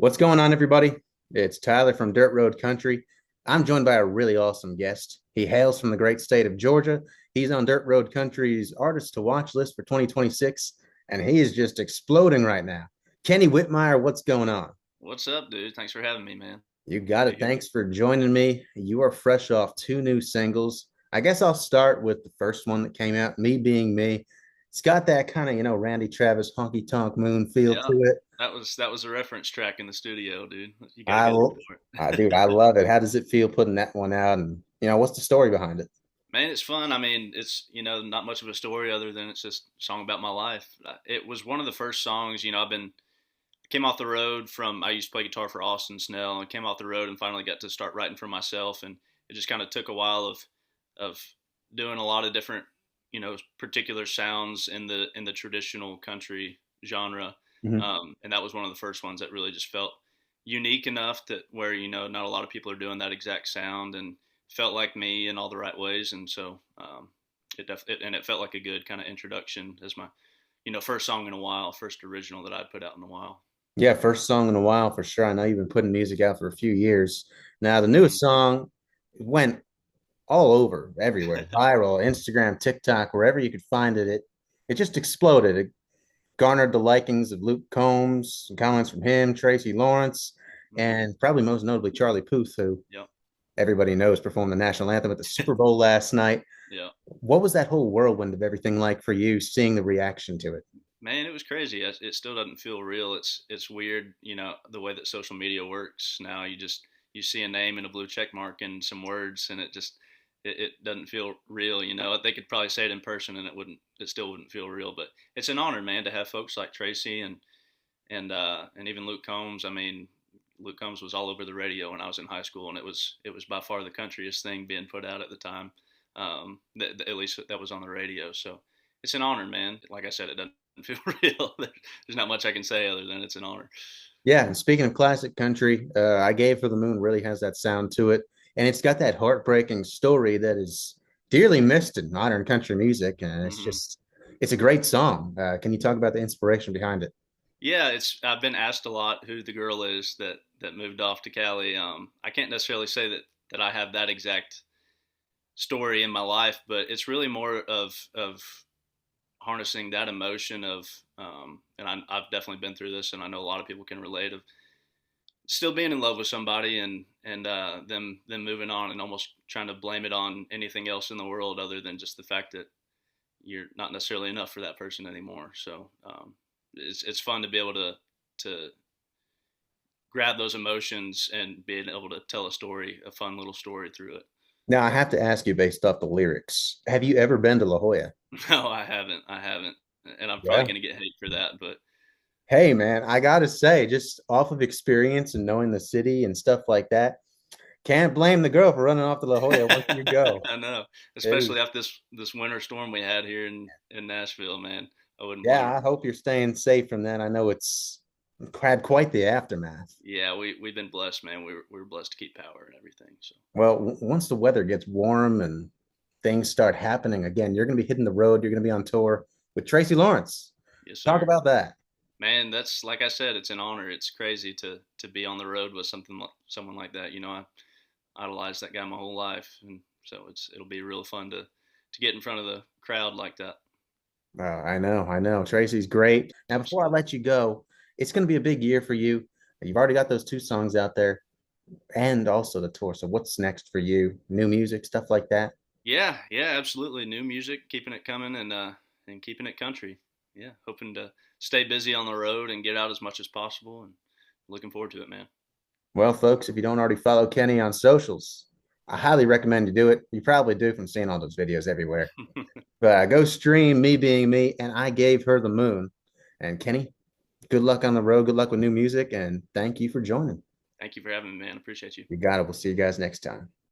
What's going on, everybody? It's Tyler from Dirt Road Country. I'm joined by a really awesome guest. He hails from the great state of Georgia. He's on Dirt Road Country's Artists to Watch list for 2026, and he is just exploding right now. Kenny Whitmire, what's going on? What's up, dude? Thanks for having me, man. You got Be it. here. Thanks for joining me. You are fresh off two new singles. I guess I'll start with the first one that came out, Me Being Me. It's got that kind of, Randy Travis honky tonk moon feel to Yeah, it. that was a reference track in the studio, dude. You got to I, go lo- for Dude, I it. love it. How does it feel putting that one out? And what's the story behind it? Man, it's fun. I mean, it's not much of a story other than it's just a song about my life. It was one of the first songs. Came off the road from. I used to play guitar for Austin Snell, and came off the road and finally got to start writing for myself. And it just kind of took a while of doing a lot of different, particular sounds in the traditional country genre. Mhm. And that was one of the first ones that really just felt unique enough that where not a lot of people are doing that exact sound, and felt like me in all the right ways. And so it felt like a good kind of introduction as my first song in a while, first original that I'd put out in a while. Yeah, first song in a while for sure. I know you've been putting music out for a few years. Now, the Mm-hmm. newest song went all over, everywhere, viral, Instagram, TikTok, wherever you could find it. It just exploded. It garnered the likings of Luke Combs, some comments from him, Tracy Lawrence, Mm-hmm. and probably most notably Charlie Puth, who Yep. everybody knows performed the national anthem at the Super Bowl last night. Yep. What was that whole whirlwind of everything like for you, seeing the reaction to it? Man, it was crazy. It still doesn't feel real. It's weird, the way that social media works now. You see a name and a blue check mark and some words, and it doesn't feel real. They could probably say it in person, and it still wouldn't feel real. But it's an honor, man, to have folks like Tracy and even Luke Combs. I mean, Luke Combs was all over the radio when I was in high school, and it was by far the countryest thing being put out at the time. At least that was on the radio. So it's an honor, man. Like I said, it doesn't feel real. There's not much I can say other than it's an honor. Yeah, and speaking of classic country, I Gave for the Moon really has that sound to it. And it's got that heartbreaking story that is dearly missed in modern country music. And Hmm. it's a great song. Can you talk about the inspiration behind it? Yeah, it's. I've been asked a lot who the girl is that moved off to Cali. I can't necessarily say that I have that exact story in my life, but it's really more of harnessing that emotion of and I've definitely been through this, and I know a lot of people can relate, of still being in love with somebody, and them moving on and almost trying to blame it on anything else in the world other than just the fact that you're not necessarily enough for that person anymore. So it's fun to be able to grab those emotions and being able to tell a story, a fun little story through it. Now, I have to ask you based off the lyrics. Have you ever been to La Jolla? No, I haven't, and I'm probably Yeah. going to get hate for that, but Hey, man, I gotta say, just off of experience and knowing the city and stuff like that, can't blame the girl for running off to La Jolla once you go. I know, It is, especially after this winter storm we had here in Nashville, man. I wouldn't blame yeah, her. I hope you're staying safe from that. I know it's had quite the aftermath. Yeah, we've been blessed, man. We were blessed to keep power and everything. So Well, once the weather gets warm and things start happening again, you're going to be hitting the road. You're going to be on tour with Tracy Lawrence. yes, Talk sir. about that. Man, that's like I said, it's an honor. It's crazy to be on the road with something like someone like that. I idolized that guy my whole life, and so it'll be real fun to get in front of the crowd like that. I know, I know. Tracy's great. Now, before I Absolutely. let you go, it's going to be a big year for you. You've already got those two songs out there and also the tour. So, what's next for you? New music, stuff like that? Yeah, yeah, absolutely. New music, keeping it coming, and keeping it country. Yeah, hoping to stay busy on the road and get out as much as possible, and looking forward to it, man. Well, folks, if you don't already follow Kenny on socials, I highly recommend you do it. You probably do from seeing all those videos everywhere. But go stream Me Being Me, and I Gave Her the Moon. And Kenny, good luck on the road. Good luck with new music. And thank you for joining. Thank you for having me, man. Appreciate you. You got it. We'll see you guys next time.